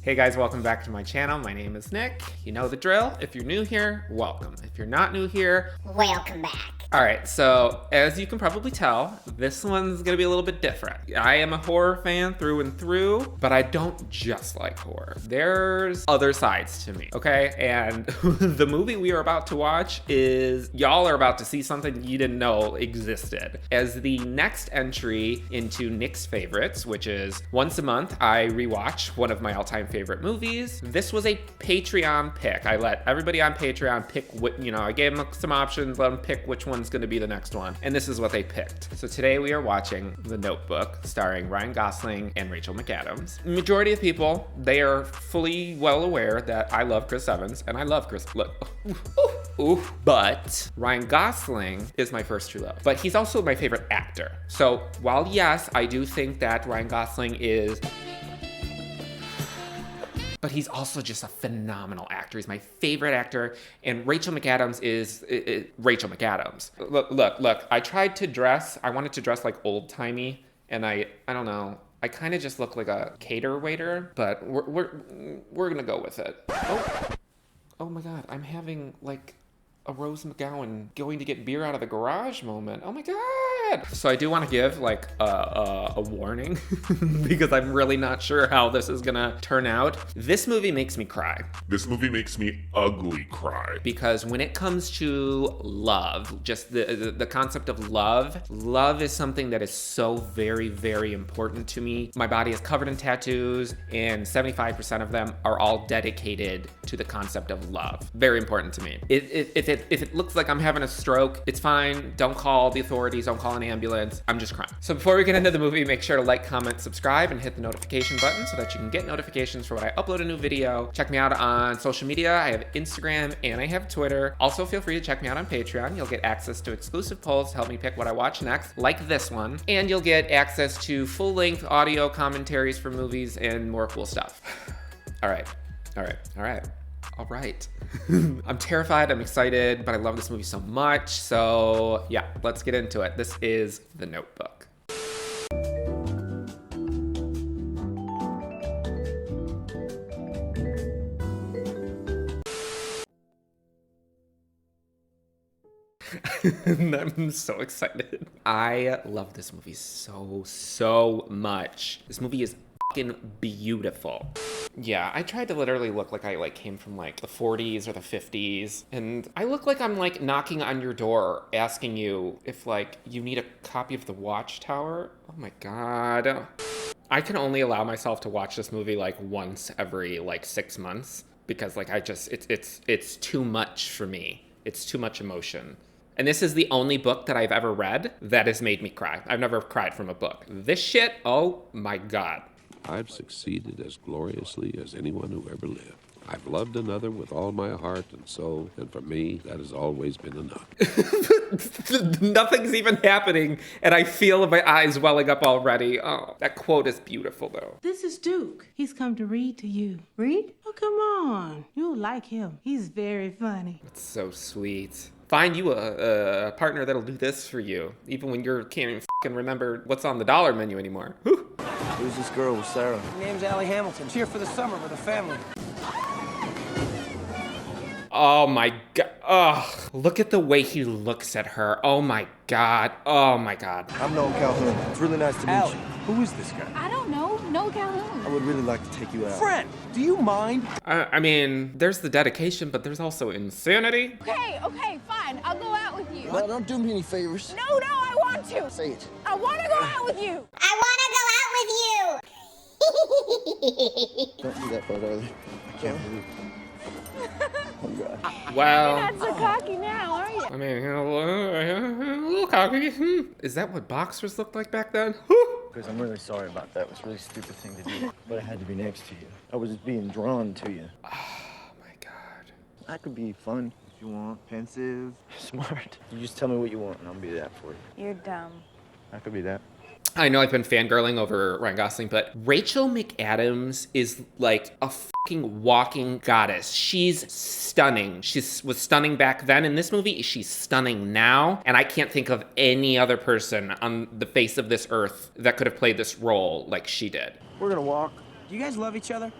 Hey guys, welcome back to my channel. My name is Nick. You know the drill. If you're new here, welcome. If you're not new here, welcome back. all right, so as you can probably tell, this one's gonna be a little bit different. I am a horror fan through and through, but I don't just like horror. There's other sides to me, okay? And the movie we are about to watch is, y'all are about to see something you didn't know existed. As the next entry into Nick's favorites, which is once a month, I rewatch one of my all-time favorite movies. This was a Patreon pick. I let everybody on Patreon pick what, I gave them some options, let them pick which one's gonna be the next one. And this is what they picked. So today we are watching The Notebook, starring Ryan Gosling and Rachel McAdams. Majority of people, they are fully well aware that I love Chris Evans, and I love Chris, look, but Ryan Gosling is my first true love. But he's also my favorite actor. So while yes, I do think that Ryan Gosling is, but he's also just a phenomenal actor. He's my favorite actor, and Rachel McAdams is Rachel McAdams. Look, I tried to dress, I wanted to dress like old-timey, and I don't know, I kind of just look like a cater waiter, but we're gonna go with it. Oh my God, I'm having like a Rose McGowan going to get beer out of the garage moment. Oh my God. So I do want to give like a warning because I'm really not sure how this is gonna turn out. This movie makes me cry. This movie makes me ugly cry. Because when it comes to love, just the concept of love is something that is so very, very important to me. My body is covered in tattoos, and 75% of them are all dedicated to the concept of love. Very important to me. If it looks like I'm having a stroke, it's fine. Don't call the authorities, don't call an ambulance. I'm just crying. So before we get into the movie, make sure to like, comment, subscribe, and hit the notification button so that you can get notifications for when I upload a new video. Check me out on social media. I have Instagram and I have Twitter. Also, feel free to check me out on Patreon. You'll get access to exclusive polls to help me pick what I watch next, like this one. And you'll get access to full-length audio commentaries for movies and more cool stuff. All right. I'm terrified, I'm excited, but I love this movie so much. So yeah, let's get into it. This is The Notebook. I'm so excited. I love this movie so much. This movie is fucking beautiful. Yeah, I tried to literally look like I came from like the 40s or the 50s, and I look like I'm like knocking on your door asking you if like you need a copy of The Watchtower. Oh my God. I can only allow myself to watch this movie like once every like 6 months because like it's too much for me. It's too much emotion. And this is the only book that I've ever read that has made me cry. I've never cried from a book. This shit, oh my God. I've succeeded as gloriously as anyone who ever lived. I've loved another with all my heart and soul, and for me, that has always been enough. Nothing's even happening, and I feel my eyes welling up already. Oh, that quote is beautiful, though. This is Duke. He's come to read to you. Read? Oh, come on. You'll like him. He's very funny. It's so sweet. Find you a partner that'll do this for you, even when you can't even fucking remember what's on the dollar menu anymore. Whew. Who's this girl with Sarah? Her name's Allie Hamilton. She's here for the summer with her family. Oh my God. Oh, look at the way he looks at her. Oh my God. Oh my God. I'm Noel Calhoun. It's really nice to meet you. Who is this guy? I don't know. No Calhoun. I would really like to take you out. Friend, do you mind? I mean, there's the dedication, but there's also insanity. Okay, fine. I'll go out with you. No, don't do me any favors. No, I want to. Say it. I want to go out with you. I want to go out with you. Don't do that part either. I can't believe it. Oh, God. Well, You're not so cocky now, are you? I mean, a little cocky. Is that what boxers looked like back then? Because I'm really sorry about that. It was a really stupid thing to do. But I had to be next to you. I was just being drawn to you. Oh my God. I could be fun if you want. Pensive. Smart. You just tell me what you want and I'll be that for you. You're dumb. I could be that. I know I've been fangirling over Ryan Gosling, but Rachel McAdams is like a fucking walking goddess. She's stunning. She was stunning back then in this movie. She's stunning now. And I can't think of any other person on the face of this earth that could have played this role like she did. We're gonna walk. Do you guys love each other?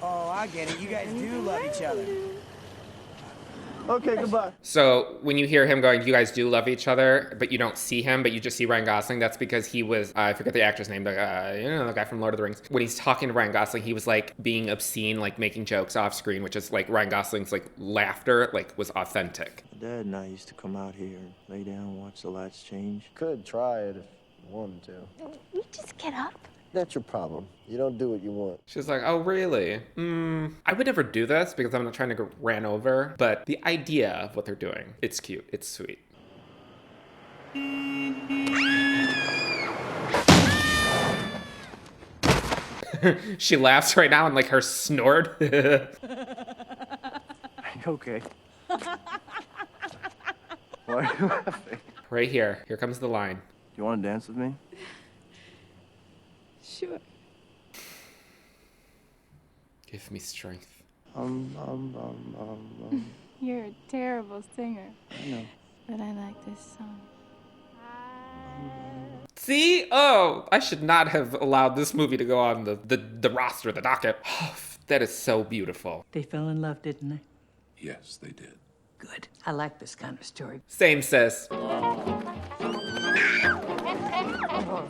Oh, I get it. You guys do love each other. Okay, goodbye. So when you hear him going, you guys do love each other, but you don't see him, but you just see Ryan Gosling, that's because he was, I forget the actor's name, the guy from Lord of the Rings. When he's talking to Ryan Gosling, he was like being obscene, like making jokes off screen, which is like Ryan Gosling's like laughter, like was authentic. Dad and I used to come out here and lay down and watch the lights change. Could try it if you wanted to. You just get up. That's your problem. You don't do what you want. She's like, oh, really? I would never do this because I'm not trying to get ran over, but the idea of what they're doing, it's cute, it's sweet. She laughs right now and like her snort. Okay. Why are you laughing? Right here. Here comes the line. You want to dance with me? Sure. Give me strength. You're a terrible singer. I know. But I like this song. See? Oh, I should not have allowed this movie to go on the roster, the docket. Oh, that is so beautiful. They fell in love, didn't they? Yes, they did. Good. I like this kind of story. Same, sis.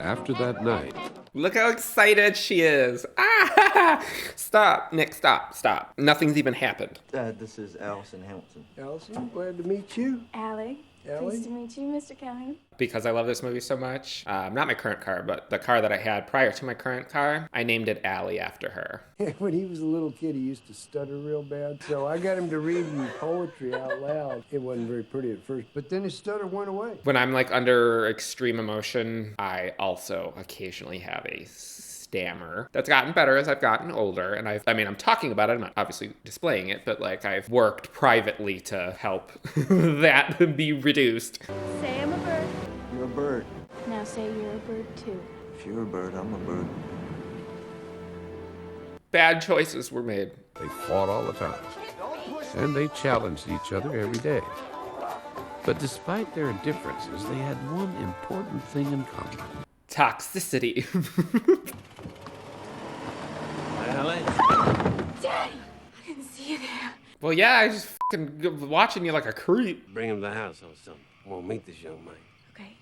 After that night, Look how excited she is. Ah! Stop, Nick, stop. Nothing's even happened. Dad, this is Allison Hamilton. Allison, glad to meet you. Allie. Allie? Pleased to meet you, Mr. Callahan. Because I love this movie so much, not my current car, but the car that I had prior to my current car, I named it Allie after her. When he was a little kid, he used to stutter real bad, so I got him to read me poetry out loud. It wasn't very pretty at first, but then his stutter went away. When I'm like under extreme emotion, I also occasionally have a stammer. That's gotten better as I've gotten older, and I'm talking about it, I'm not obviously displaying it, but like I've worked privately to help that be reduced. Say I'm a bird. You're a bird. Now say you're a bird too. If you're a bird, I'm a bird. Bad choices were made. they fought all the time. And they challenged each other every day. But despite their differences, they had one important thing in common. Toxicity. Daddy! I didn't see you there. Well, yeah, I just fucking watching you like a creep. Bring him to the house or something. I want to meet this young man. Okay.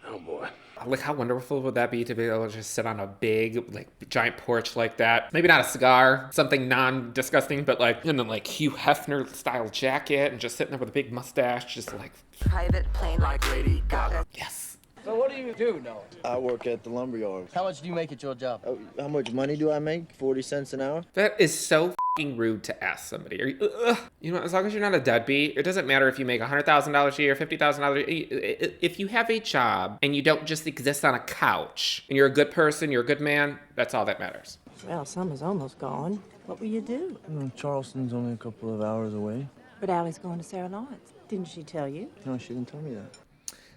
Oh, boy. Like, how wonderful would that be to be able to just sit on a big, like, giant porch like that? Maybe not a cigar, something non-disgusting, but like, in a like Hugh Hefner style jacket and just sitting there with a big mustache, just like, Private plane like Lady Gaga. yes. So what do you do, Noah? I work at the lumberyard. How much do you make at your job? How much money do I make? 40 cents an hour? That is so fucking rude to ask somebody. Are you, you know, as long as you're not a deadbeat, it doesn't matter if you make $100,000 a year, $50,000 a year. If you have a job and you don't just exist on a couch and you're a good person, you're a good man, that's all that matters. Well, summer's almost gone. What will you do? Charleston's only a couple of hours away. But Allie's going to Sarah Lawrence. Didn't she tell you? No, she didn't tell me that.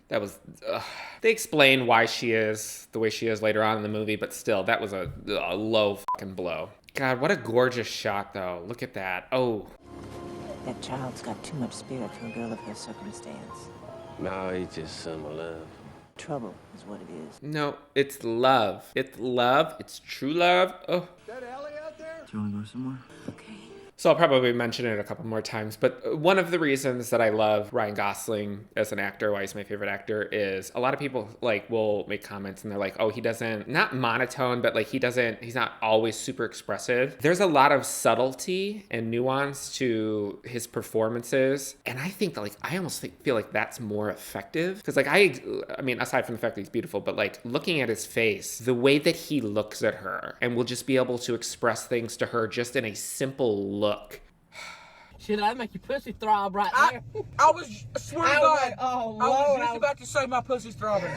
That was, they explain why she is the way she is later on in the movie, but still, that was a low fucking blow. God, what a gorgeous shot, though. Look at that. Oh. That child's got too much spirit for a girl of her circumstance. No, he's just some love. Trouble is what it is. No, it's love. It's love. It's true love. Oh. Is that Allie out there? Do you want to go somewhere? Okay. So I'll probably mention it a couple more times, but one of the reasons that I love Ryan Gosling as an actor, why he's my favorite actor, is a lot of people like will make comments and they're like, oh, he doesn't, not monotone, but like he's not always super expressive. There's a lot of subtlety and nuance to his performances. And I think that like, I almost feel like that's more effective. Because like, I mean, aside from the fact that he's beautiful, but like looking at his face, the way that he looks at her and will just be able to express things to her just in a simple look. Shit, I'd make your pussy throb right there. I swear to God, oh, I was just about to say my pussy's throbbing.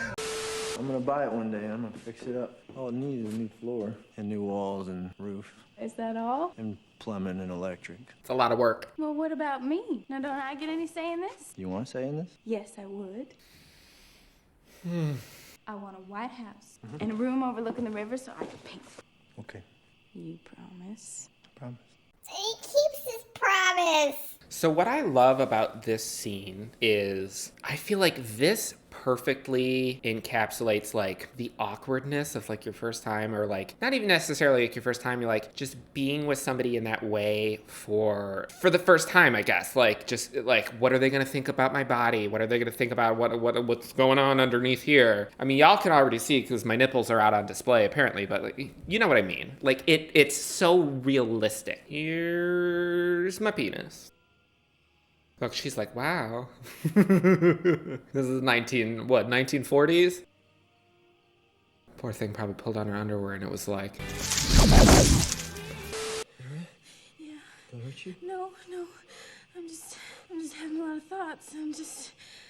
I'm gonna buy it one day. I'm gonna fix it up. All it needs is a new floor and new walls and roof Is that all? and plumbing and electric. It's a lot of work. Well, what about me? Now, don't I get any say in this? You want to say in this? Yes, I would. I want a white house and a room overlooking the river so I can paint. Okay. You promise? Promise. He keeps his promise. So what I love about this scene is I feel like this perfectly encapsulates like the awkwardness of like your first time, or like not even necessarily like your first time, you're like just being with somebody in that way for the first time, I guess. Like just like, what are they gonna think about my body? What are they gonna think about what's going on underneath here? I mean, y'all can already see because my nipples are out on display apparently, but like, you know what I mean. Like it's so realistic. Here's my penis. Look, she's like, wow. This is 1940s? Poor thing probably pulled on her underwear and it was like... Yeah. Did I hurt you? No. I'm just having a lot of thoughts.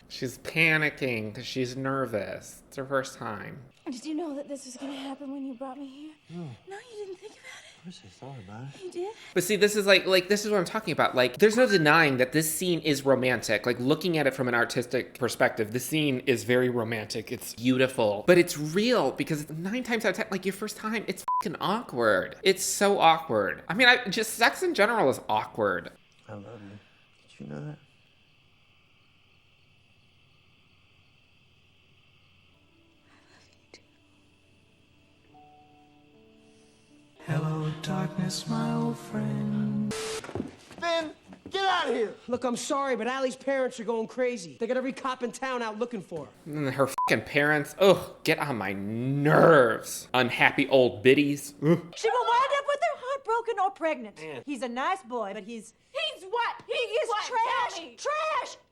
She's panicking because she's nervous. It's her first time. Did you know that this was gonna happen when you brought me here? No. No, you didn't think about it? Of course I thought about it. You did? But see, this is like this is what I'm talking about. Like, there's no denying that this scene is romantic. Like, looking at it from an artistic perspective, the scene is very romantic. It's beautiful, but it's real because 9 times out of 10, like your first time, it's fucking awkward. It's so awkward. I mean, just sex in general is awkward. I love you. Did you know that? Hello, darkness, my old friend. Finn, get out of here! Look, I'm sorry, but Allie's parents are going crazy. They got every cop in town out looking for her. And her fucking parents, ugh, get on my nerves. Unhappy old biddies. Ugh. She will wind up with her heart broken or pregnant. He's a nice boy, but he's what? He is what? trash! Tell me.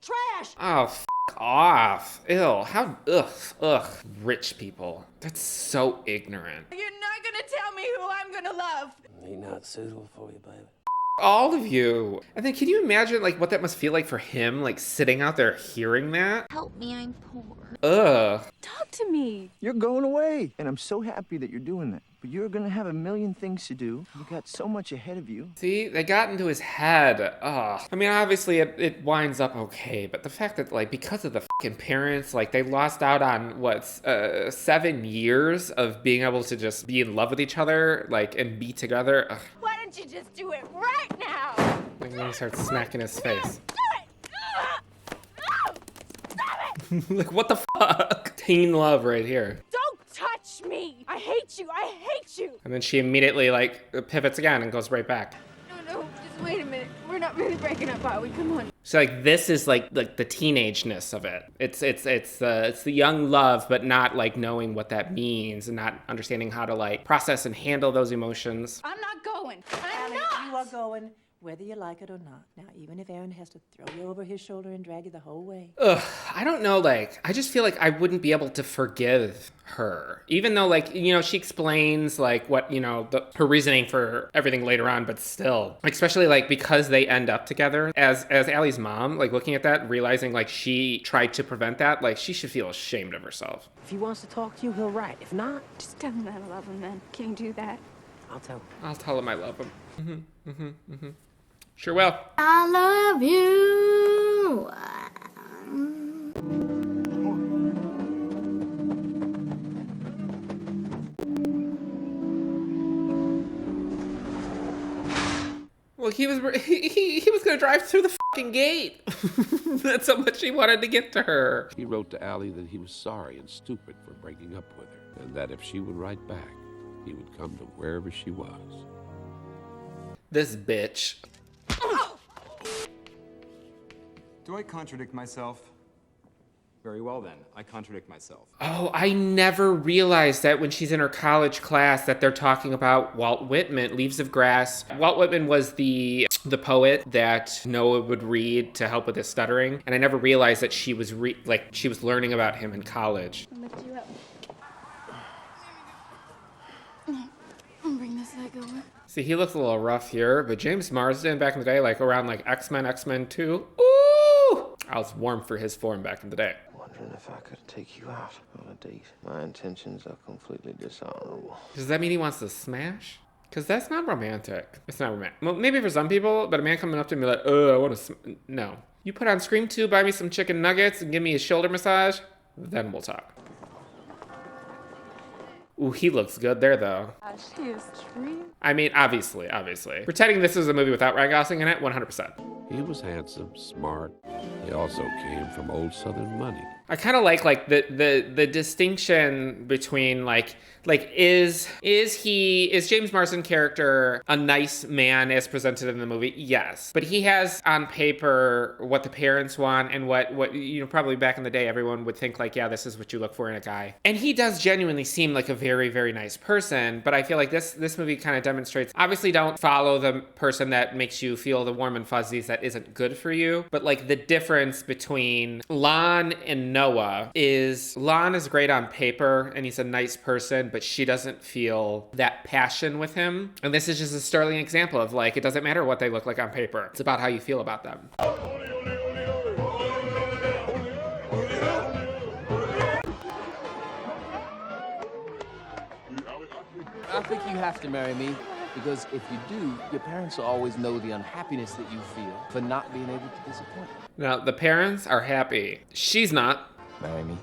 Trash! Oh, f off. Ew, how, ugh. Rich people. That's so ignorant. You're not gonna tell me who I'm gonna love. He not suitable for you, baby. All of you. And then can you imagine like what that must feel like for him, like sitting out there hearing that? Help me, I'm poor. Ugh. Talk to me. You're going away, and I'm so happy that you're doing that. But you're gonna have a million things to do. You got so much ahead of you. See, they got into his head. Ugh. I mean, obviously it winds up okay, but the fact that like because of the fucking parents, like they lost out on 7 years of being able to just be in love with each other, like and be together. Ugh. Why don't you just do it right now? Like then he starts smacking his face. Do it! Stop it! Like what the fuck? Teen love right here. Don't touch me! I hate you! I hate you! And then she immediately like pivots again and goes right back. No, just wait a minute. We're not really breaking up, are we? Come on. So like this is like the teenageness of it. It's the young love, but not like knowing what that means and not understanding how to like process and handle those emotions. I'm not going. I'm Allie, not! you are going, whether you like it or not. Now, even if Aaron has to throw you over his shoulder and drag you the whole way. Ugh, I don't know, like, I just feel like I wouldn't be able to forgive her. Even though, like, you know, she explains, like, what, you know, her reasoning for everything later on, but still. Especially, like, because they end up together. As Allie's mom, like, looking at that, realizing, like, she tried to prevent that, like, she should feel ashamed of herself. If he wants to talk to you, he'll write. If not, Just tell him that I love him then. Can you do that? I'll tell him. I'll tell him I love him. Sure will. I love you. Well, he was gonna drive through the fucking gate. That's how much he wanted to get to her. He wrote to Allie that he was sorry and stupid for breaking up with her, and that if she would write back, he would come to wherever she was. This bitch. Do I contradict myself? Very well then, I contradict myself. Oh, I never realized that when she's in her college class that they're talking about Walt Whitman, Leaves of Grass. Walt Whitman was the poet that Noah would read to help with his stuttering, and I never realized that she was she was learning about him in college. I'll lift you up. I'll bring this leg over. See, he looks a little rough here, but James Marsden back in the day, like around like X-Men 2, ooh! I was warm for his form back in the day. Wondering if I could take you out on a date. My intentions are completely dishonorable. Does that mean he wants to smash? Because that's not romantic. It's not romantic. Well, maybe for some people, but a man coming up to me like, oh, I want to no. You put on Scream 2, buy me some chicken nuggets, and give me a shoulder massage, then we'll talk. Ooh, he looks good there, though. She is true. I mean, obviously. Pretending this is a movie without Ryan Gosling in it, 100%. He was handsome, smart. He also came from old Southern money. I kind of like the distinction between like is James Marsden's character a nice man as presented in the movie? Yes, but he has on paper what the parents want and what probably back in the day everyone would think like, yeah, this is what you look for in a guy, and he does genuinely seem like a very, very nice person. But I feel like this movie kind of demonstrates, obviously don't follow the person that makes you feel the warm and fuzzies that isn't good for you, but like the difference between Lon and Noah is Lon is great on paper and he's a nice person, but she doesn't feel that passion with him. And this is just a sterling example of like, it doesn't matter what they look like on paper. It's about how you feel about them. I think you have to marry me, because if you do, your parents will always know the unhappiness that you feel for not being able to disappoint them. Now, the parents are happy. She's not. Marry me.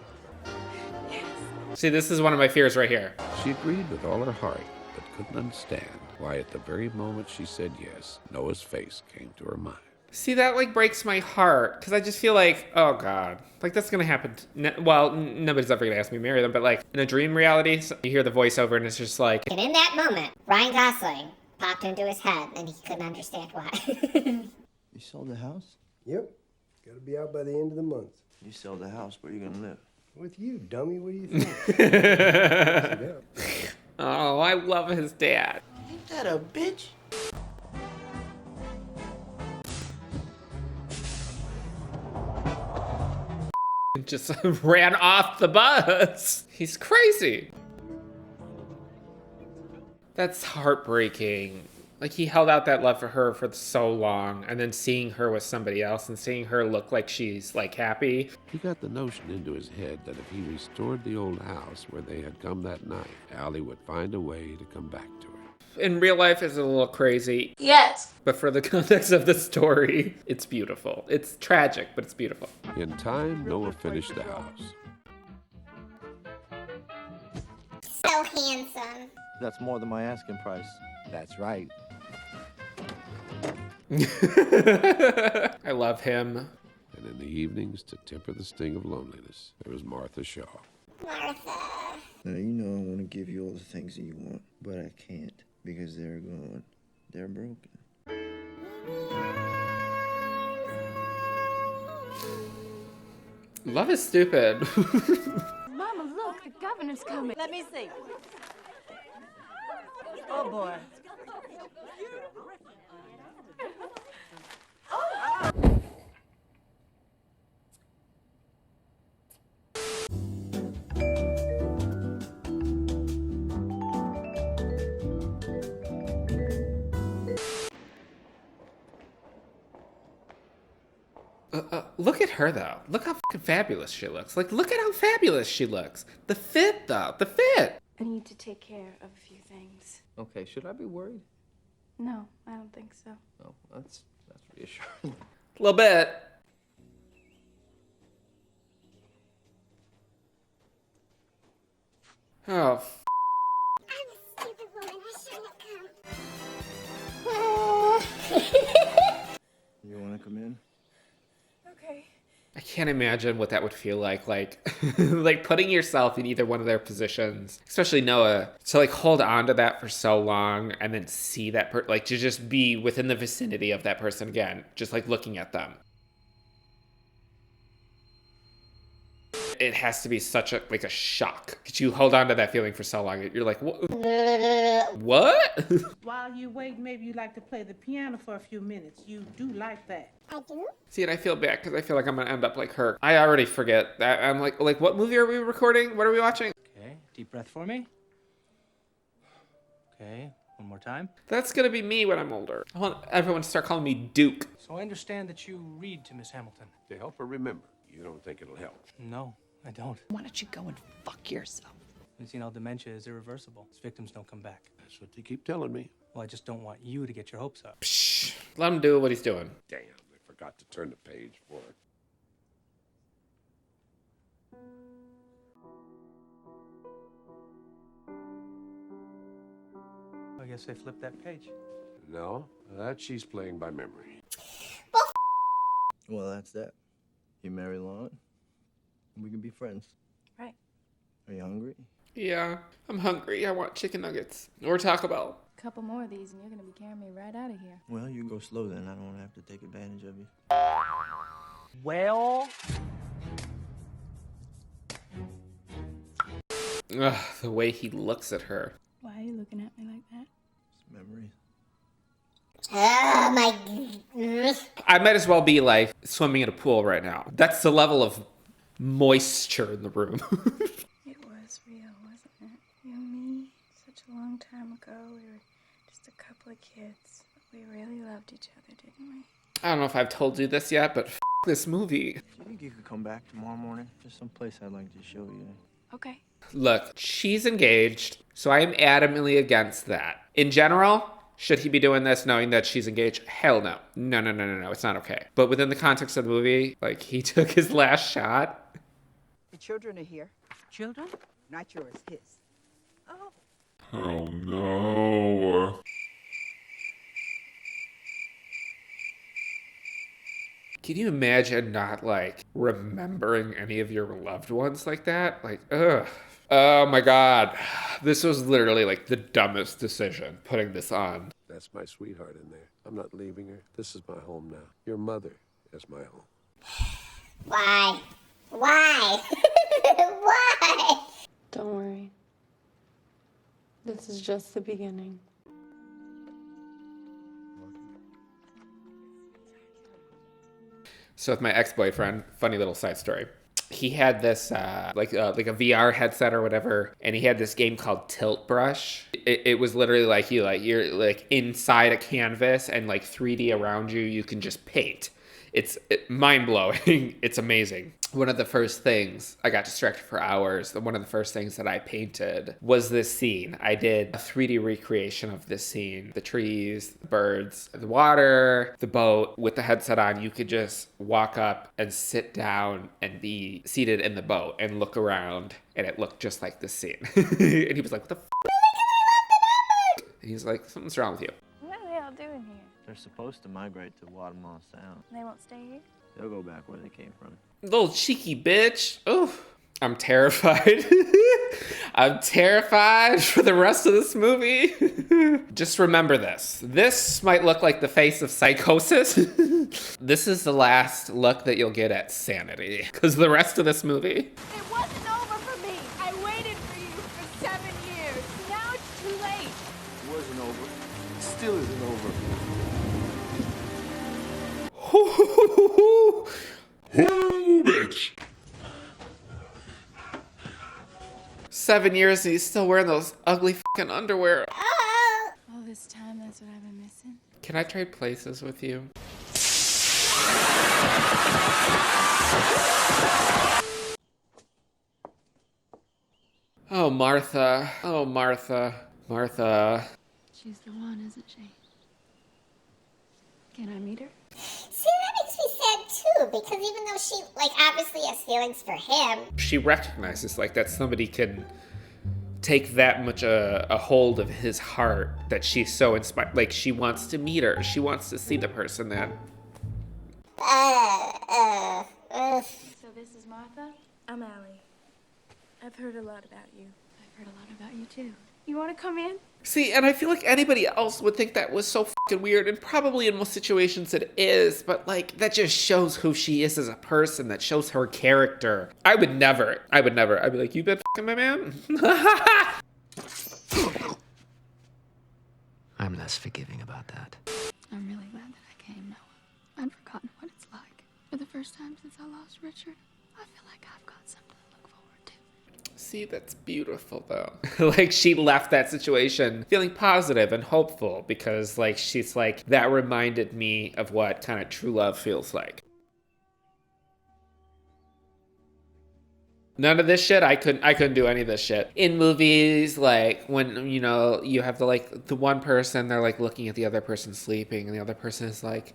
See, this is one of my fears right here. She agreed with all her heart, but couldn't understand why at the very moment she said yes, Noah's face came to her mind. See, that like breaks my heart, because I just feel like, oh God, like that's gonna happen. Well, nobody's ever gonna ask me to marry them, but like in a dream reality, you hear the voiceover and it's just like. And in that moment, Ryan Gosling popped into his head and he couldn't understand why. You sold the house? Yep. Gotta be out by the end of the month. You sold the house, where you gonna live? With you, dummy. What do you think? Oh, I love his dad. Ain't that a bitch? Just ran off the bus. He's crazy. That's heartbreaking. Like, he held out that love for her for so long, and then seeing her with somebody else and seeing her look like she's like happy. He got the notion into his head that if he restored the old house where they had come that night, Allie would find a way to come back to her. In real life, it's a little crazy. Yes. But for the context of the story, it's beautiful. It's tragic, but it's beautiful. In time, Noah finished the house. So handsome. That's more than my asking price. That's right. I love him. And in the evenings, to temper the sting of loneliness, there was Martha Shaw. Martha. Now, you know I want to give you all the things that you want, but I can't because they're gone. They're broken. Love is stupid. Mama, look, the governor's coming. Let me see. Oh, boy. Look at her, though. Look how fucking fabulous she looks. Like, look at how fabulous she looks. The fit, though. The fit. I need to take care of a few things. Okay, should I be worried? No, I don't think so. No, that's reassuring. A little bit. Oh, I'm a stupid woman. I shouldn't have come. You want to come in? Okay. I can't imagine what that would feel like like putting yourself in either one of their positions, especially Noah, to like hold on to that for so long and then see that like to just be within the vicinity of that person again, just like looking at them. It has to be such a like a shock. Because you hold on to that feeling for so long. You're like, what? What? While you wait, maybe you like to play the piano for a few minutes. You do like that. I do? See, and I feel bad because I feel like I'm gonna end up like her. I already forget that. I'm like, what movie are we recording? What are we watching? Okay, deep breath for me. Okay, one more time. That's gonna be me when I'm older. I want everyone to start calling me Duke. So I understand that you read to Miss Hamilton. To help her remember, you don't think it'll help? No, I don't. Why don't you go and fuck yourself? We've seen how dementia is irreversible. Its victims don't come back. That's what they keep telling me. Well, I just don't want you to get your hopes up. Psh, let him do what he's doing. Damn, I forgot to turn the page for it. I guess I flipped that page. No, that she's playing by memory. Well, that's that. You marry Lon, We can be friends. Right. Are you hungry? Yeah, I'm hungry. I want chicken nuggets or Taco Bell. A couple more of these and you're gonna be carrying me right out of here. Well, you go slow then. I don't want to have to take advantage of you. Well... Ugh, the way he looks at her. Why are you looking at me like that? It's memories. Oh my... I might as well be like swimming in a pool right now. That's the level of moisture in the room. It was real, wasn't it? You and me, such a long time ago. We were just a couple of kids. But we really loved each other, didn't we? I don't know if I've told you this yet, but this movie. Do you think you could come back tomorrow morning? There's some place I'd like to show you. Okay. Look, she's engaged, so I am adamantly against that. In general, should he be doing this knowing that she's engaged? Hell no. No, it's not okay. But within the context of the movie, like, he took his last shot. The children are here. Children? Not yours, his. Oh. Oh no. Can you imagine not, like, remembering any of your loved ones like that? Like, ugh. Oh my God. This was literally, like, the dumbest decision, putting this on. That's my sweetheart in there. I'm not leaving her. This is my home now. Your mother is my home. Why? Why? Why? Don't worry. This is just the beginning. So with my ex-boyfriend, funny little side story. He had this like a VR headset or whatever, and he had this game called Tilt Brush. It was literally like you're like inside a canvas, and like 3D around you, you can just paint. It's mind-blowing. It's amazing. One of the first things, I got distracted for hours. One of the first things that I painted was this scene. I did a 3D recreation of this scene. The trees, the birds, the water, the boat. With the headset on, you could just walk up and sit down and be seated in the boat and look around, and it looked just like this scene. And he was like, what the f***? And he's like, something's wrong with you. What are they all doing here? They're supposed to migrate to Guatemala Sound. They won't stay here? They'll go back where they came from. Little cheeky bitch. Oh, I'm terrified. I'm terrified for the rest of this movie. Just remember this. This might look like the face of psychosis. This is the last look that you'll get at sanity. Because the rest of this movie. It wasn't over for me. I waited for you for 7 years. Now it's too late. It wasn't over. It still isn't over. Oh, bitch. 7 years and he's still wearing those ugly fucking underwear. All this time, that's what I've been missing. Can I trade places with you? Oh, Martha. Oh, Martha. Martha. She's the one, isn't she? Can I meet her? See, that makes me sad too, because even though she, like, obviously has feelings for him. She recognizes, like, that somebody can take that much a hold of his heart, that she's so inspired. Like, she wants to meet her. She wants to see the person that... So this is Martha? I'm Allie. I've heard a lot about you. I've heard a lot about you, too. You want to come in? See, and I feel like anybody else would think that was so fucking weird, and probably in most situations it is, but like, that just shows who she is as a person, that shows her character. I would never. I'd be like, you been fucking my man? I'm less forgiving about that. I'm really glad that I came, Noah. I'd forgotten what it's like. For the first time since I lost Richard, I feel like I've got something to look forward to. See, that's beautiful though. Like, she left that situation feeling positive and hopeful because, like, she's like, that reminded me of what kind of true love feels like. None of this shit, I couldn't do any of this shit. In movies, like, when, you know, you have the one person, they're like looking at the other person sleeping and the other person is like...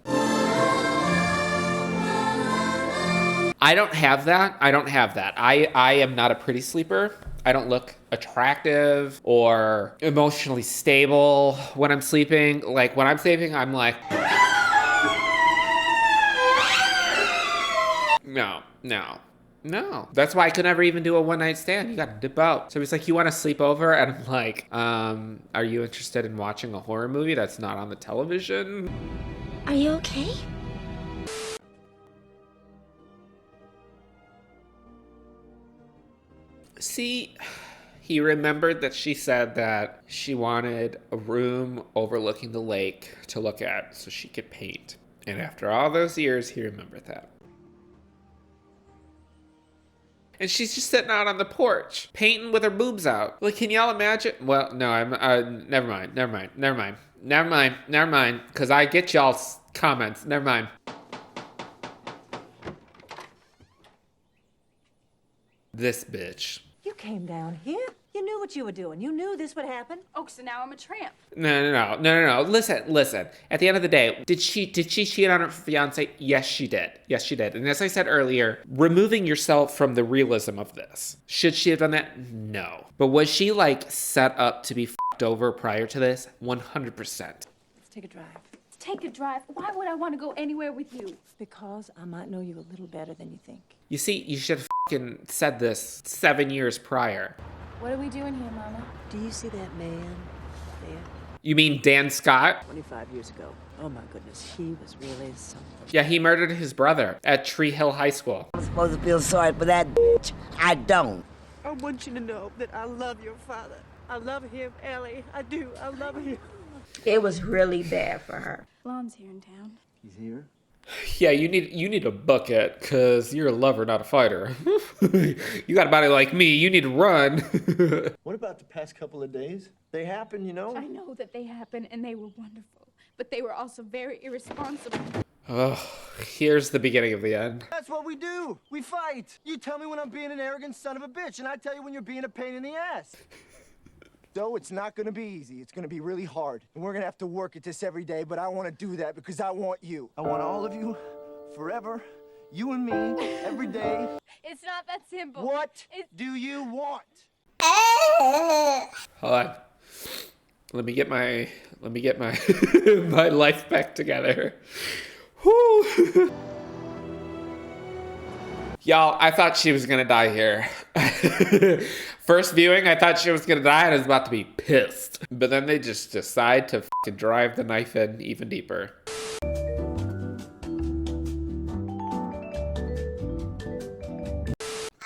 I don't have that. I am not a pretty sleeper. I don't look attractive or emotionally stable when I'm sleeping. Like, when I'm sleeping, I'm like... No. No. That's why I could never even do a one-night stand. You gotta dip out. So he's like, you want to sleep over? And I'm like, are you interested in watching a horror movie that's not on the television? Are you okay? See, he remembered that she said that she wanted a room overlooking the lake to look at so she could paint. And after all those years, he remembered that. And she's just sitting out on the porch, painting with her boobs out. Like, can y'all imagine? Well, no, never mind. Because I get y'all's comments. Never mind. This bitch. You came down here. You knew what you were doing. You knew this would happen. Oh, so now I'm a tramp. No. Listen. At the end of the day, did she cheat on her fiance? Yes, she did. And as I said earlier, removing yourself from the realism of this. Should she have done that? No. But was she like set up to be fucked over prior to this? 100%. Let's take a drive. Take a drive. Why would I want to go anywhere with you? Because I might know you a little better than you think. You see, you should have fucking said this 7 years prior. What are we doing here, Mama? Do you see that man there? You mean Dan Scott? 25 years ago. Oh my goodness, he was really something. Yeah, he murdered his brother at Tree Hill High School. I'm supposed to feel sorry for that bitch. I don't. I want you to know that I love your father. I love him, Ellie. I do. I love him. It was really bad for her. Lon's here in town. He's here? Yeah, you need a bucket, cause you're a lover, not a fighter. You got a body like me, you need to run. What about the past couple of days? They happened, you know? I know that they happened and they were wonderful, but they were also very irresponsible. Oh, here's the beginning of the end. That's what we do. We fight. You tell me when I'm being an arrogant son of a bitch, and I tell you when you're being a pain in the ass. So it's not gonna be easy. It's gonna be really hard. And we're gonna have to work at this every day, but I wanna do that because I want you. I want all of you, forever, you and me, every day. It's not that simple. What do you want? Hold on. Let me get my my life back together. Whew. Y'all, I thought she was gonna die here. First viewing, I thought she was gonna die and I was about to be pissed. But then they just decide to fucking drive the knife in even deeper. I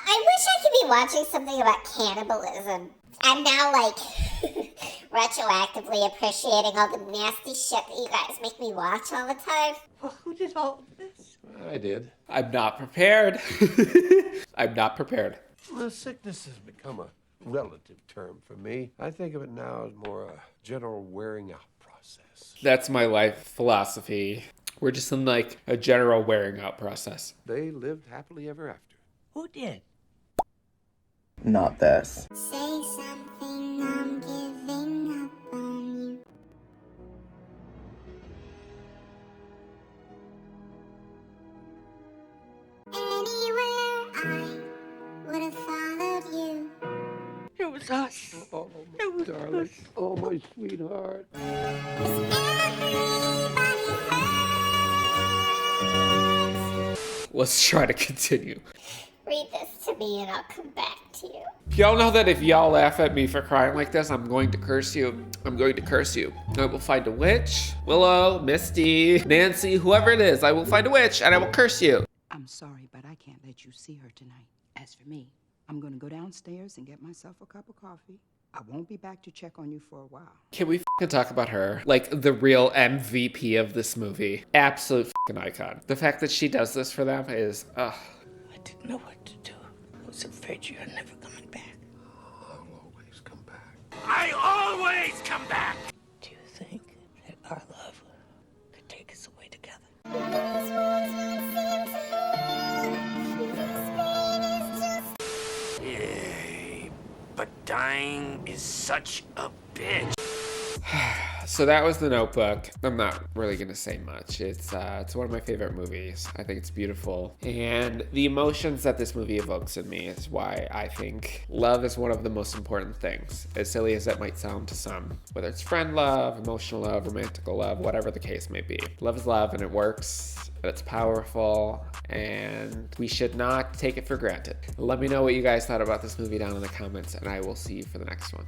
wish I could be watching something about cannibalism. I'm now like retroactively appreciating all the nasty shit that you guys make me watch all the time. Well, who did all this? I did. I'm not prepared. I'm not prepared. Well, sickness has become a relative term for me. I think of it now as more a general wearing out process. That's my life philosophy. We're just in like a general wearing out process. They lived happily ever after. Who did? Not this. Say something, I'm giving up on you. Anywhere I would have followed you. It was us. Oh, It was darling. us. Oh, my sweetheart. Let's try to continue. Read this to me and I'll come back to you. Y'all know that if y'all laugh at me for crying like this, I'm going to curse you. I'm going to curse you. I will find a witch, Willow, Misty, Nancy, whoever it is. I will find a witch and I will curse you. I'm sorry, but I can't let you see her tonight. As for me, I'm gonna go downstairs and get myself a cup of coffee. I won't be back to check on you for a while. Can we fucking talk about her? Like the real MVP of this movie. Absolute fucking icon. The fact that she does this for them is, ugh. I didn't know what to do. I was afraid you were never coming back. I'll always come back. I always come back! Do you think that our love could take us away together? These words won't seem to heal. This pain is just... Yay, but dying is such a bitch. So that was The Notebook. I'm not really gonna say much. It's one of my favorite movies. I think it's beautiful. And the emotions that this movie evokes in me is why I think love is one of the most important things. As silly as that might sound to some. Whether it's friend love, emotional love, romantic love, whatever the case may be. Love is love and it works. It's powerful, and we should not take it for granted. Let me know what you guys thought about this movie down in the comments, and I will see you for the next one.